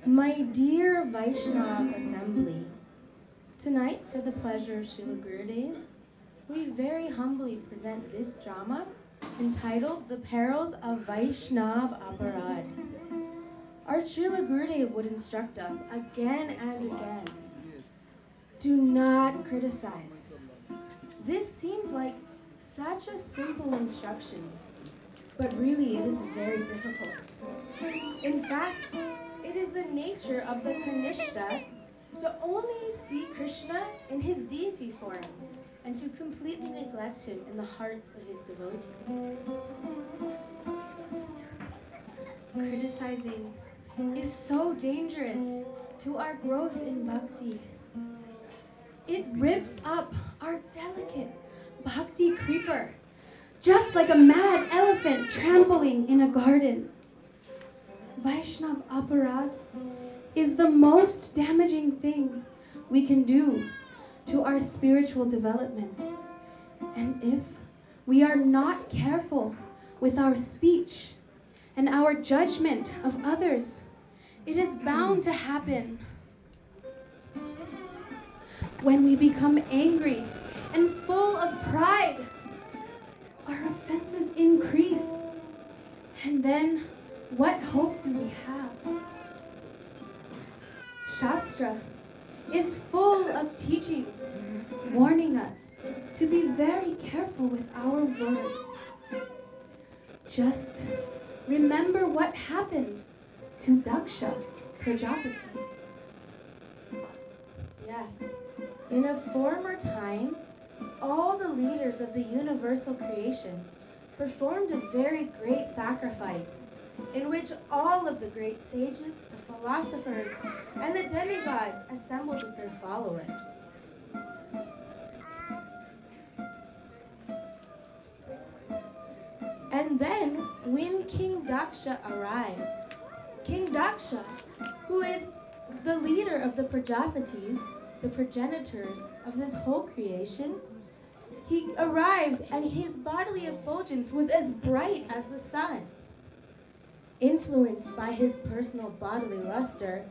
My dear Vaishnava assembly, tonight for the pleasure of Srila Gurudev, we very humbly present this drama entitled The Perils of Vaishnava Aparadha. Our Srila Gurudev would instruct us again and again, do not criticize. This seems like such a simple instruction, but really it is very difficult. In fact, it is the nature of the Kanishta to only see Krishna in his deity form and to completely neglect him in the hearts of his devotees. Criticizing is so dangerous to our growth in bhakti. It rips up our delicate bhakti creeper, just like a mad elephant trampling in a garden. Vaishnav Aparadha is the most damaging thing we can do to our spiritual development. And if we are not careful with our speech and our judgment of others, it is bound to happen. When we become angry and full of pride, our offenses increase. And then, what hope do we have? Shastra is full of teachings warning us to be very careful with our words. Just remember what happened to Daksha Prajapati. Yes, in a former time, all the leaders of the universal creation performed a very great sacrifice in which all of the great sages, the philosophers, and the demigods assembled with their followers. And then, when King Daksha arrived, King Daksha, who is the leader of the Prajapatis, the progenitors of this whole creation, he arrived and his bodily effulgence was as bright as the sun. Influenced by his personal bodily luster,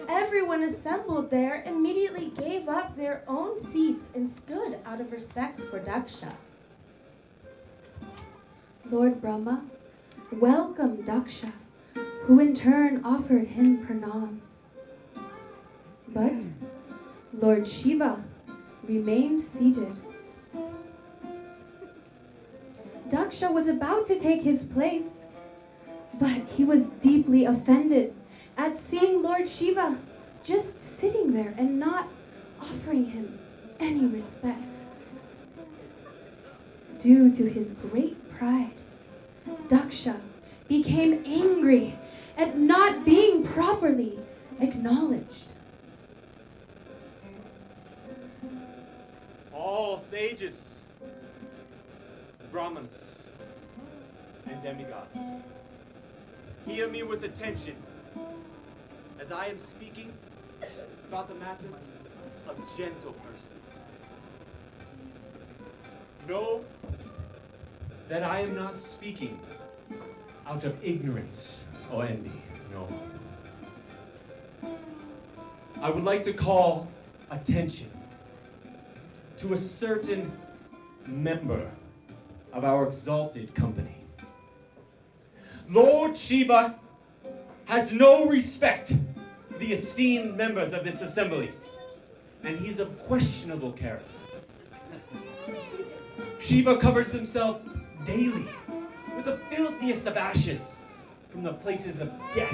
everyone assembled there immediately gave up their own seats and stood out of respect for Daksha. Lord Brahma welcomed Daksha, who in turn offered him pranams. But Lord Shiva remained seated. Daksha was about to take his place, but he was deeply offended at seeing Lord Shiva just sitting there and not offering him any respect. Due to his great pride, Daksha became angry at not being properly acknowledged. All sages, Brahmins, and demigods, hear me with attention as I am speaking about the matters of gentle persons. Know that I am not speaking out of ignorance or envy, no. I would like to call attention to a certain member of our exalted company. Lord Shiva has no respect for the esteemed members of this assembly, and he's of questionable character. Shiva covers himself daily with the filthiest of ashes from the places of death,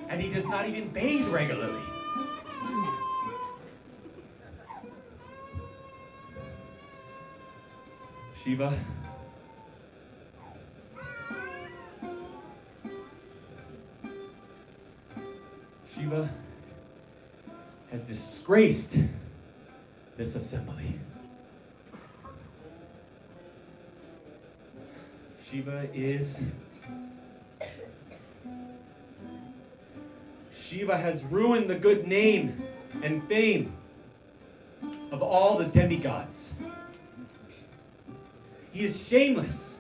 and he does not even bathe regularly. Shiva has disgraced this assembly. Shiva has ruined the good name and fame of all the demigods. He is shameless,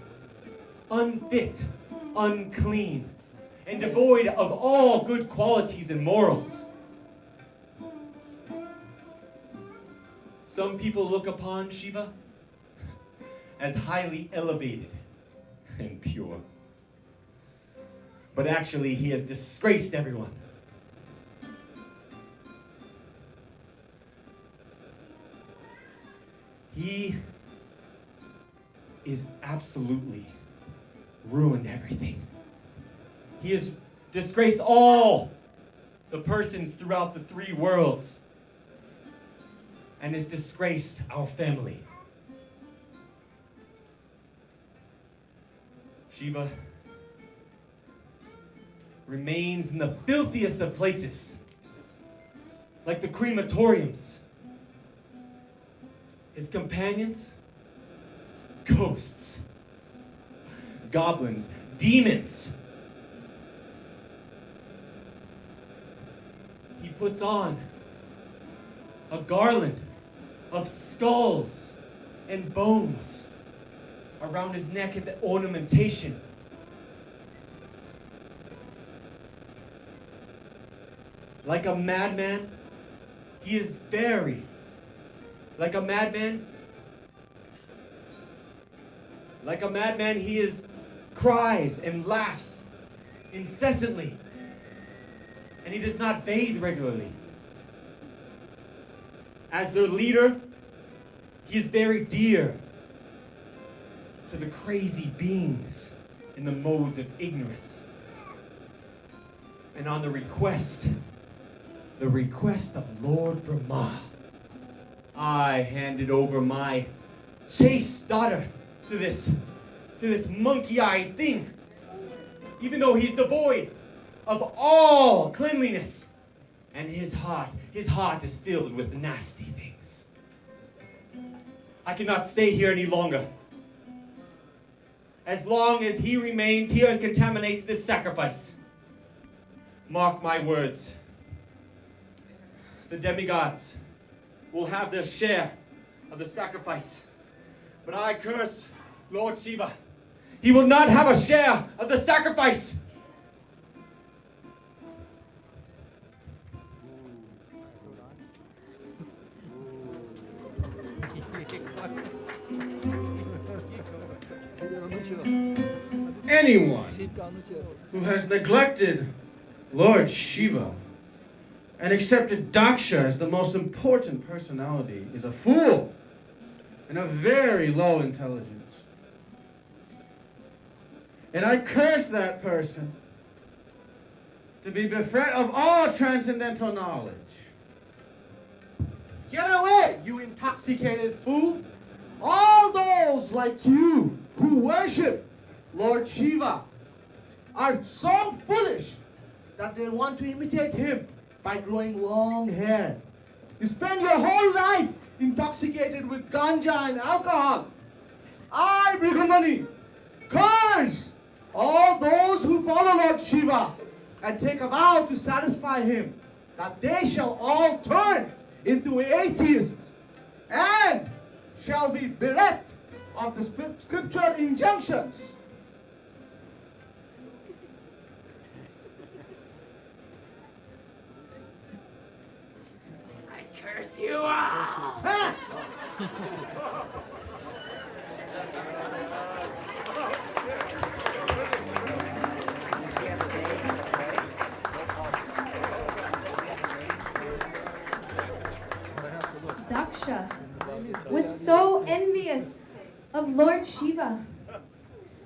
unfit, unclean, and devoid of all good qualities and morals. Some people look upon Shiva as highly elevated and pure. But actually, he has disgraced everyone. He is absolutely ruined everything. He has disgraced all the persons throughout the three worlds and has disgraced our family. Shiva remains in the filthiest of places, like the crematoriums. His companions, ghosts, goblins, demons. He puts on a garland of skulls and bones around his neck as ornamentation. Like a madman, he is very, like a madman, he is cries and laughs incessantly, and he does not bathe regularly. As their leader, he is very dear to the crazy beings in the modes of ignorance. And on the request of Lord Brahma, I handed over my chaste daughter to this monkey-eyed thing, even though he's devoid of all cleanliness, and his heart is filled with nasty things. I cannot stay here any longer. As long as he remains here and contaminates this sacrifice, mark my words, the demigods will have their share of the sacrifice. But I curse Lord Shiva. He will not have a share of the sacrifice. Anyone who has neglected Lord Shiva and accepted Daksha as the most important personality is a fool and of very low intelligence. And I curse that person to be bereft of all transcendental knowledge. Get away, you intoxicated fool! All those like you who worship Lord Shiva are so foolish that they want to imitate him by growing long hair. You spend your whole life intoxicated with ganja and alcohol. I, Brighamani, curse all those who follow Lord Shiva and take a vow to satisfy him that they shall all turn into atheists and shall be bereft of the scriptural injunctions. I curse you all! Daksha was so envious of Lord Shiva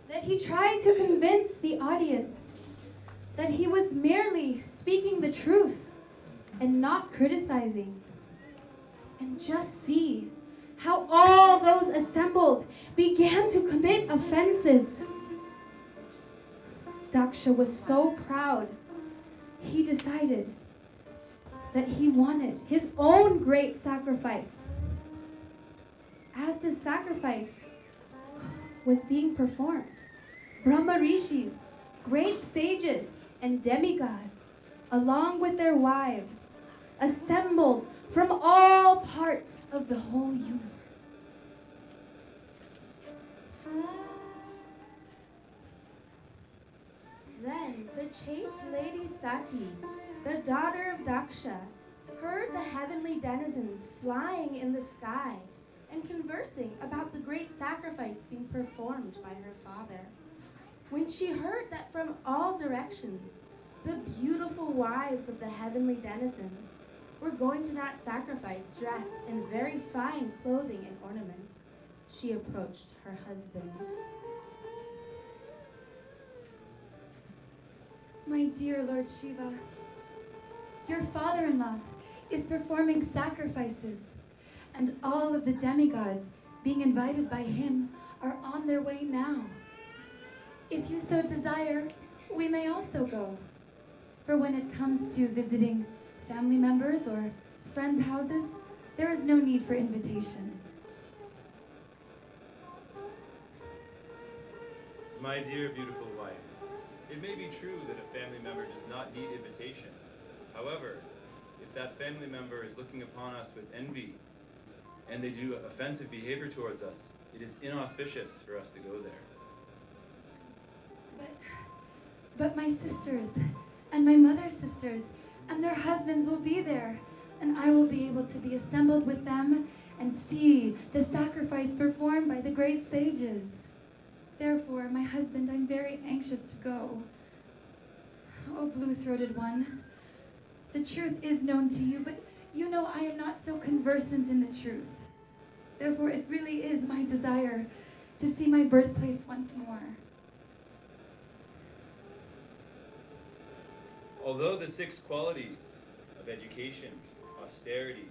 that he tried to convince the audience that he was merely speaking the truth and not criticizing. And just see how all those assembled began to commit offenses. Daksha was so proud, he decided that he wanted his own great sacrifice. As the sacrifice was being performed, Brahma Rishis, great sages and demigods, along with their wives, assembled from all parts of the whole universe. Then Then the chaste lady Sati, the daughter of Daksha, heard the heavenly denizens flying in the sky and conversing about the great sacrifice being performed by her father. When she heard that from all directions, the beautiful wives of the heavenly denizens were going to that sacrifice dressed in very fine clothing and ornaments, she approached her husband. My dear Lord Shiva, your father-in-law is performing sacrifices, and all of the demigods being invited by him are on their way now. If you so desire, we may also go. For when it comes to visiting family members or friends' houses, there is no need for invitation. My dear beautiful wife, it may be true that a family member does not need invitation. However, if that family member is looking upon us with envy and they do offensive behavior towards us, it is inauspicious for us to go there. But my sisters and my mother's sisters and their husbands will be there, and I will be able to be assembled with them and see the sacrifice performed by the great sages. Therefore, my husband, I'm very anxious to go. Oh, blue-throated one, the truth is known to you, but you know I am not so conversant in the truth. Therefore, it really is my desire to see my birthplace once more. Although the 6 qualities of education, austerity,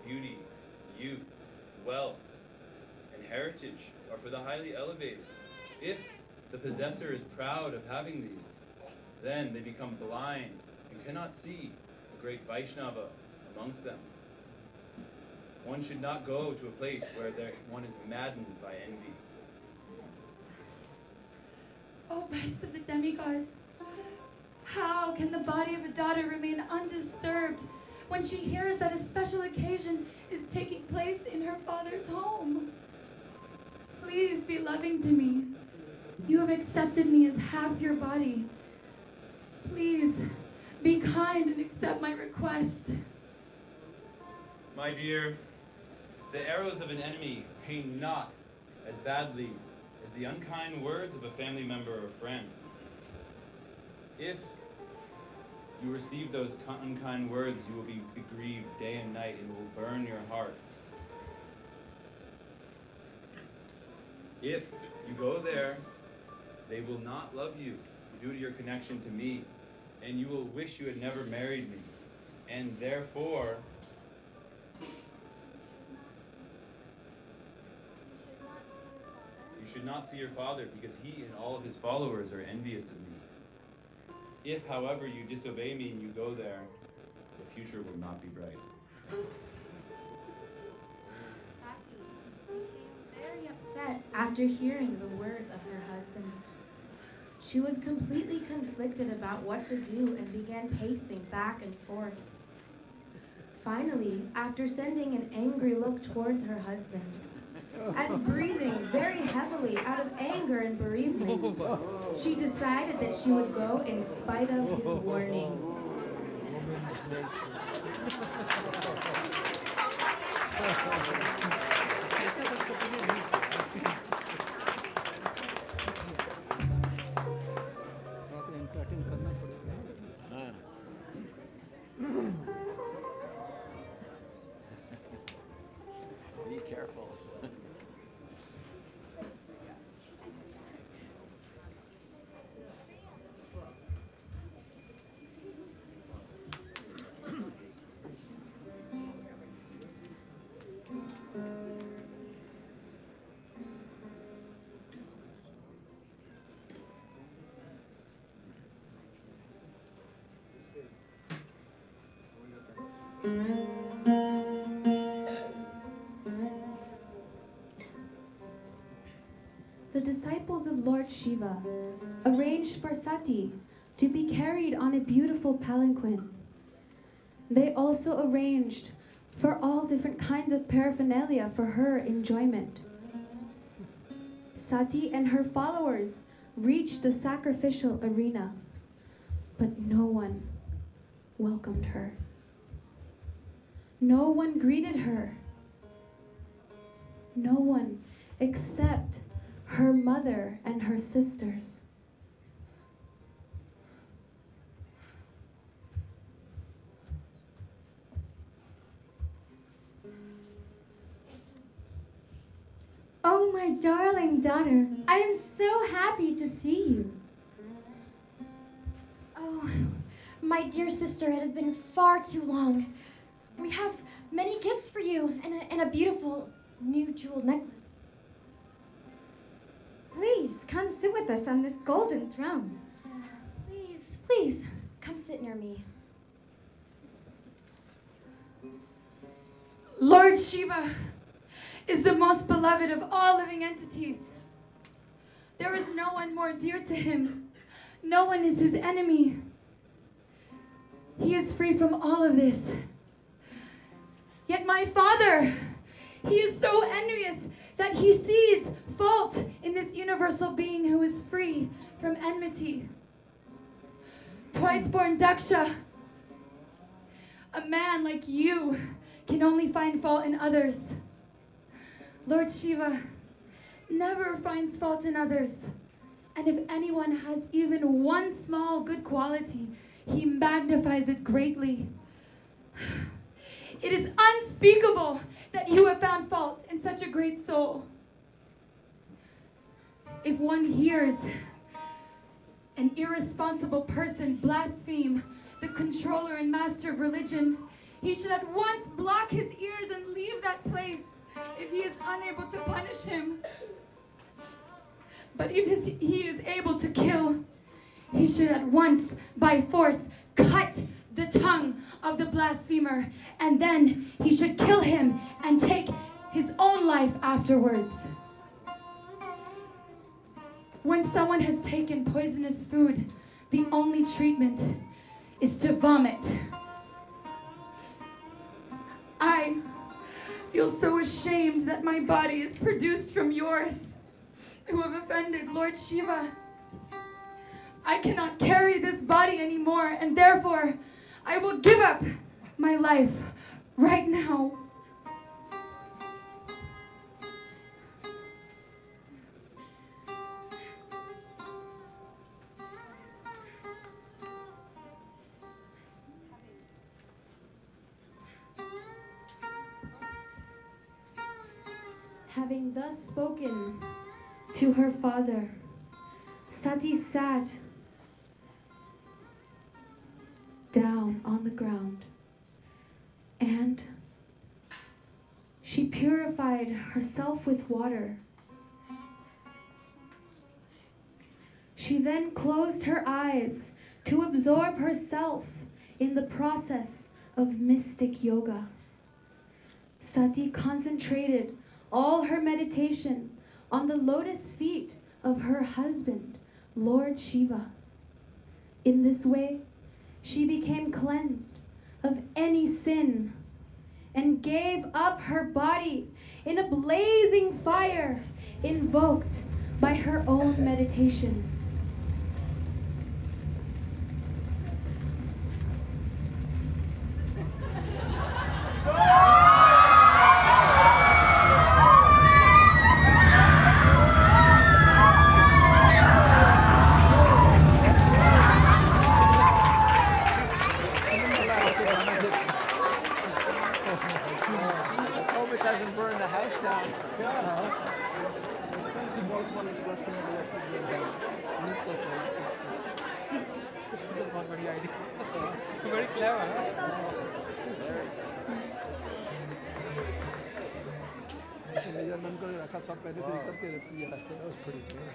beauty, youth, wealth, and heritage are for the highly elevated, if the possessor is proud of having these, then they become blind and cannot see the great Vaishnava amongst them. One should not go to a place where one is maddened by envy. Oh, best of the demigods, how can the body of a daughter remain undisturbed when she hears that a special occasion is taking place in her father's home? Please be loving to me. You have accepted me as half your body. Please be kind and accept my request. My dear, the arrows of an enemy pain not as badly as the unkind words of a family member or friend. If you receive those unkind words, you will be grieved day and night, and it will burn your heart. If you go there, they will not love you due to your connection to me, and you will wish you had never married me, and therefore you should not see your father, because he and all of his followers are envious of me. If, however, you disobey me and you go there, the future will not be bright. Sati became very upset after hearing the words of her husband. She was completely conflicted about what to do and began pacing back and forth. Finally, after sending an angry look towards her husband and breathing very heavily out of anger and bereavement, she decided that she would go in spite of his warnings. Be careful. The disciples of Lord Shiva arranged for Sati to be carried on a beautiful palanquin. They also arranged for all different kinds of paraphernalia for her enjoyment. Sati and her followers reached the sacrificial arena. but no one welcomed her. No one greeted her. No one except her mother and her sisters. Oh, my darling daughter, I am so happy to see you. Oh, my dear sister, it has been far too long. We have many gifts for you and a beautiful new jeweled necklace. Please come sit with us on this golden throne. Please, please, come sit near me. Lord Shiva is the most beloved of all living entities. There is no one more dear to him. No one is his enemy. He is free from all of this. Yet my father, he is so envious that he sees fault in this universal being who is free from enmity. Twice-born Daksha, a man like you can only find fault in others. Lord Shiva never finds fault in others. And if anyone has even one small good quality, he magnifies it greatly. It is unspeakable that you have found fault in such a great soul. If one hears an irresponsible person blaspheme the controller and master of religion, he should at once block his ears and leave that place if he is unable to punish him. But if he is able to kill, he should at once, by force, cut the tongue of the blasphemer, and then he should kill him and take his own life afterwards. When someone has taken poisonous food, the only treatment is to vomit. I feel so ashamed that my body is produced from yours, who have offended Lord Shiva. I cannot carry this body anymore, and therefore I will give up my life right now. Having thus spoken to her father, Sati sat down on the ground and she purified herself with water. She then closed her eyes to absorb herself in the process of mystic yoga. Sati concentrated all her meditation on the lotus feet of her husband, Lord Shiva. In this way, she became cleansed of any sin and gave up her body in a blazing fire invoked by her own meditation. Hope it doesn't burn the house down. Very clever, huh?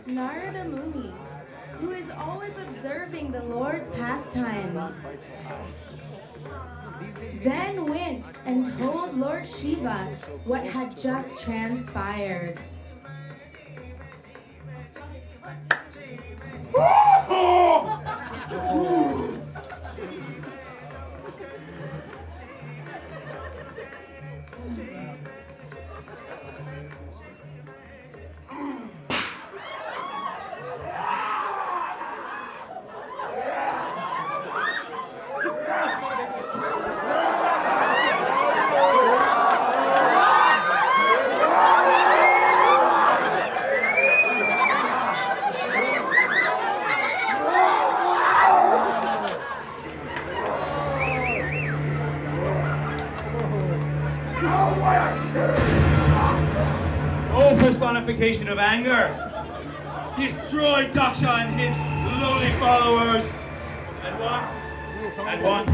Narada Muni, who is always observing the Lord's pastimes, then went and told Lord Shiva what had just transpired. gratification of anger. Destroy Daksha and his lowly followers at once. And one.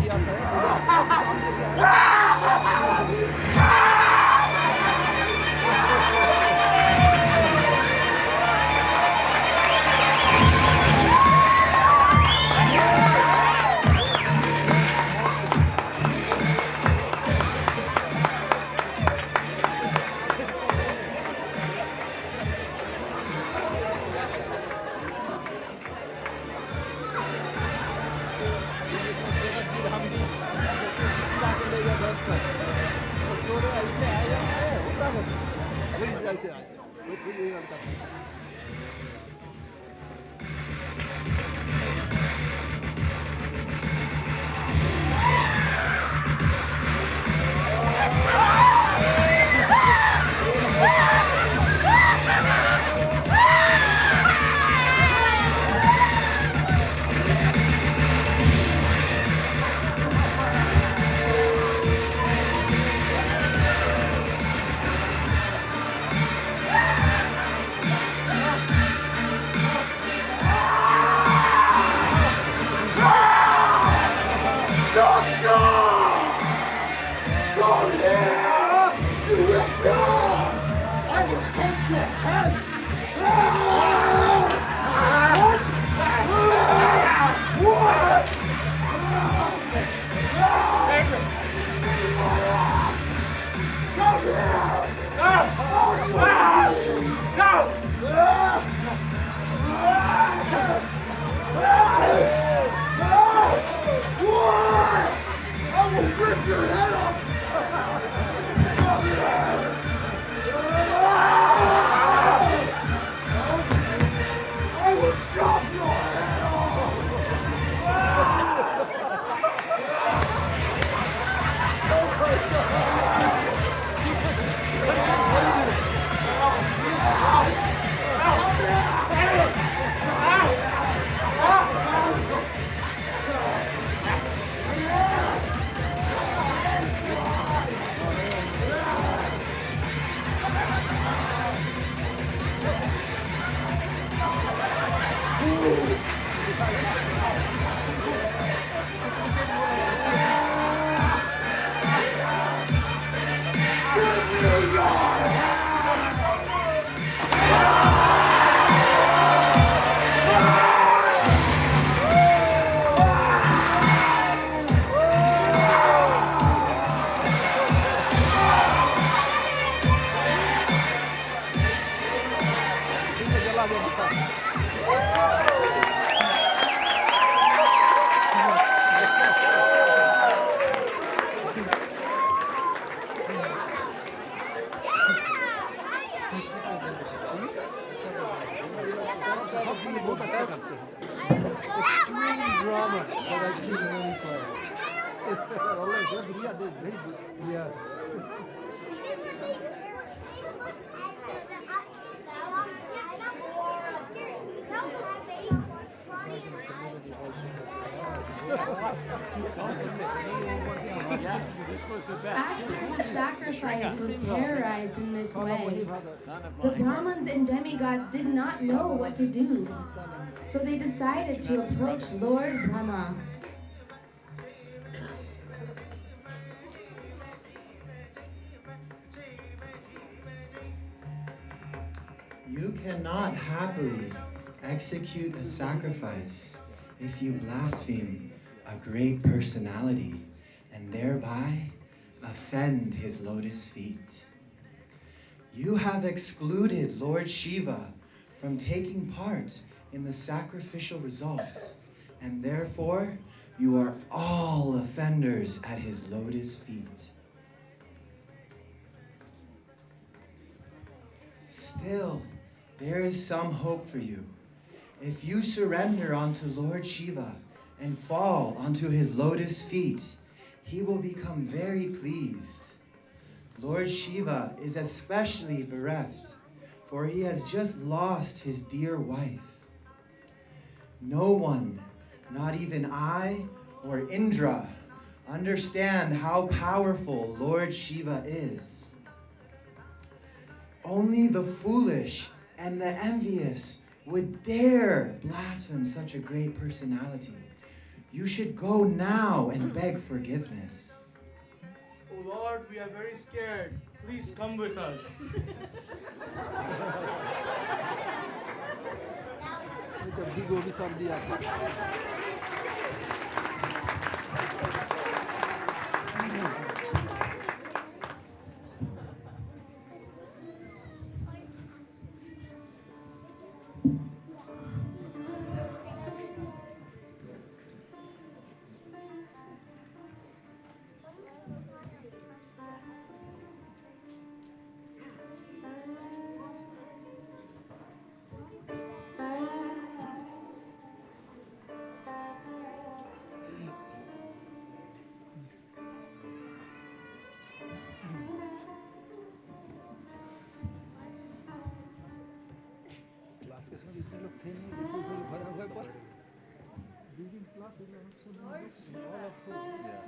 Yes. Yeah, this was the best. After sacrifice was terrorized in this way, the Brahmins and demigods did not know what to do, so they decided to approach Lord Brahma. You cannot happily execute a sacrifice if you blaspheme a great personality and thereby offend his lotus feet. You have excluded Lord Shiva from taking part in the sacrificial results, and therefore you are all offenders at his lotus feet. Still, there is some hope for you. If you surrender unto Lord Shiva and fall onto his lotus feet, he will become very pleased. Lord Shiva is especially bereft, for he has just lost his dear wife. No one, not even I or Indra, understand how powerful Lord Shiva is. Only the foolish and the envious would dare blaspheme such a great personality. You should go now and beg forgiveness. Oh Lord, we are very scared. Please come with us.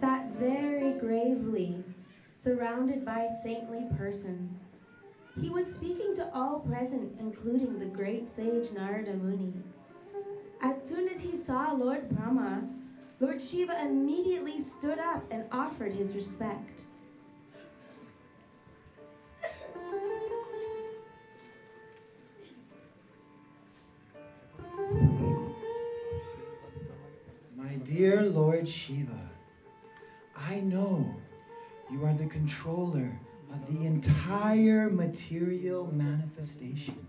Sat very gravely, surrounded by saintly persons. He was speaking to all present, including the great sage Narada Muni. As soon as he saw Lord Brahma, Lord Shiva immediately stood up and offered his respect. My dear Lord Shiva, I know you are the controller of the entire material manifestation.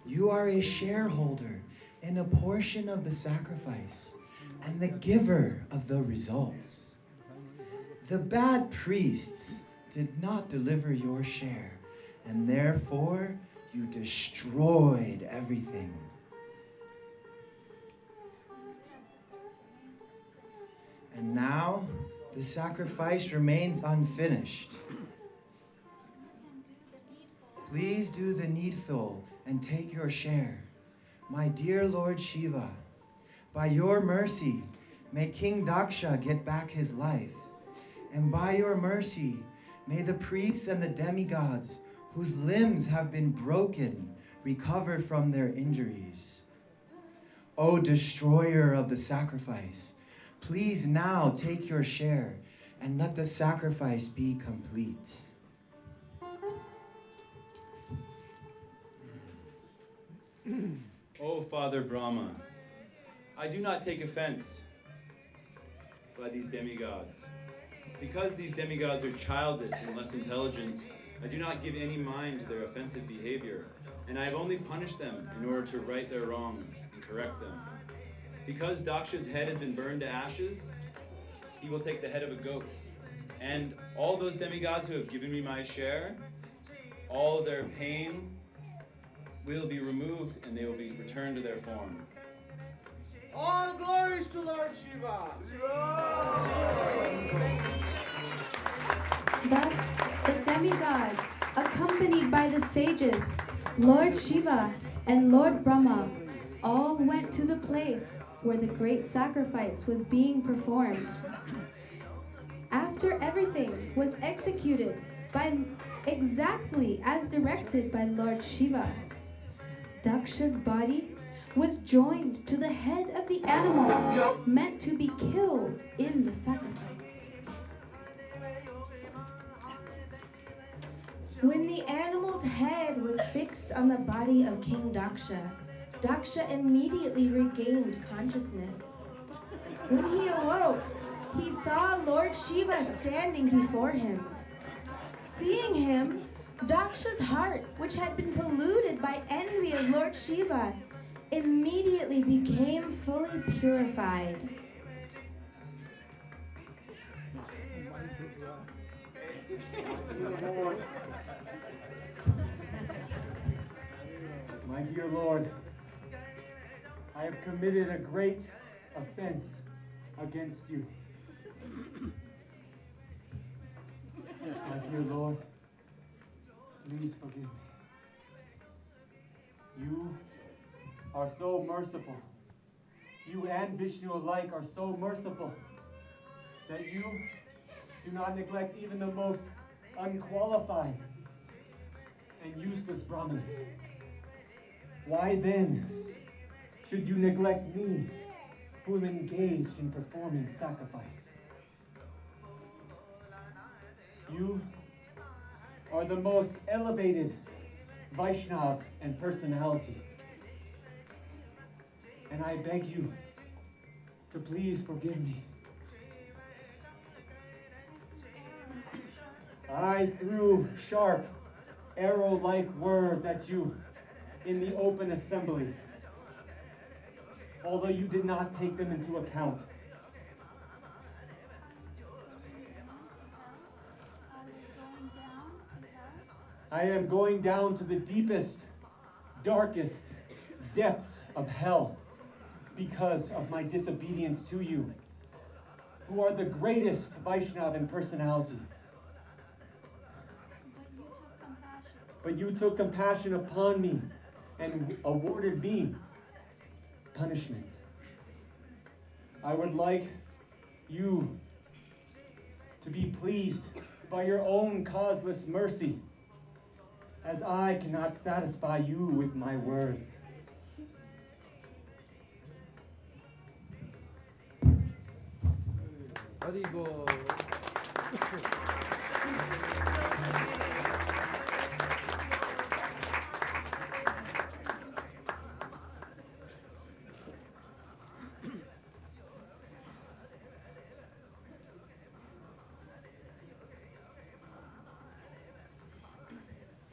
You are a shareholder in a portion of the sacrifice and the giver of the results. The bad priests did not deliver your share, and therefore you destroyed everything. And now the sacrifice remains unfinished. Please do the needful and take your share. My dear Lord Shiva, by your mercy, may King Daksha get back his life. And by your mercy, may the priests and the demigods whose limbs have been broken recover from their injuries. O destroyer of the sacrifice, please now take your share and let the sacrifice be complete. O Father Brahma, I do not take offense by these demigods. Because these demigods are childish and less intelligent, I do not give any mind to their offensive behavior, and I have only punished them in order to right their wrongs and correct them. Because Daksha's head has been burned to ashes, he will take the head of a goat. And all those demigods who have given me my share, all their pain will be removed and they will be returned to their form. All glories to Lord Shiva. Thus, the demigods, accompanied by the sages, Lord Shiva and Lord Brahma, all went to the place where the great sacrifice was being performed. After everything was executed by exactly as directed by Lord Shiva, Daksha's body was joined to the head of the animal meant to be killed in the sacrifice. When the animal's head was fixed on the body of King Daksha, Daksha immediately regained consciousness. When he awoke, he saw Lord Shiva standing before him. Seeing him, Daksha's heart, which had been polluted by envy of Lord Shiva, immediately became fully purified. My dear Lord, I have committed a great offense against you. My dear Lord, please forgive me. You are so merciful. You and Vishnu alike are so merciful that you do not neglect even the most unqualified and useless Brahmanas. Why then should you neglect me, who am engaged in performing sacrifice? You are the most elevated Vaishnava and personality. And I beg you to please forgive me. I threw sharp, arrow-like words at you in the open assembly, although you did not take them into account. I am going down to the deepest, darkest depths of hell because of my disobedience to you, who are the greatest Vaishnava in personality. But you took compassion upon me and awarded me punishment. I would like you to be pleased by your own causeless mercy, as I cannot satisfy you with my words.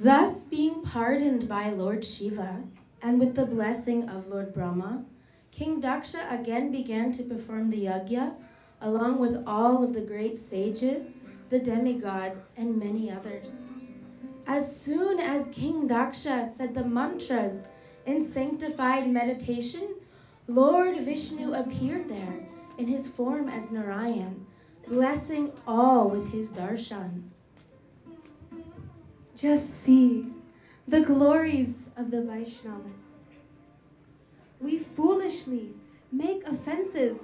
Thus, being pardoned by Lord Shiva, and with the blessing of Lord Brahma, King Daksha again began to perform the yajna, along with all of the great sages, the demigods, and many others. As soon as King Daksha said the mantras in sanctified meditation, Lord Vishnu appeared there in his form as Narayan, blessing all with his darshan. Just see the glories of the Vaishnavas. We foolishly make offenses,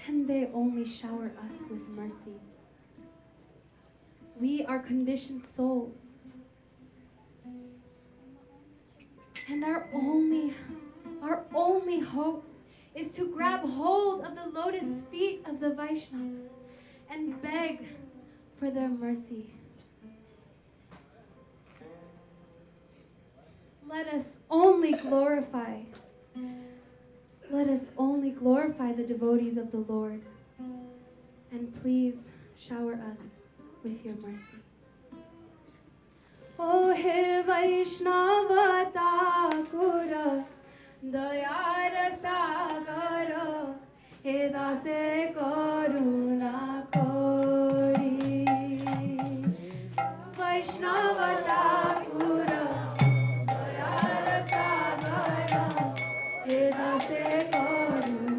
and they only shower us with mercy. We are conditioned souls, and our only hope is to grab hold of the lotus feet of the Vaishnavas and beg for their mercy. Let us only glorify the devotees of the Lord, and please shower us with your mercy. O he Vaishnava Thakura, Dayar Sagara, he dase karuna kori. Vaishnava Thakura, Dayar Sagara, he dase karuna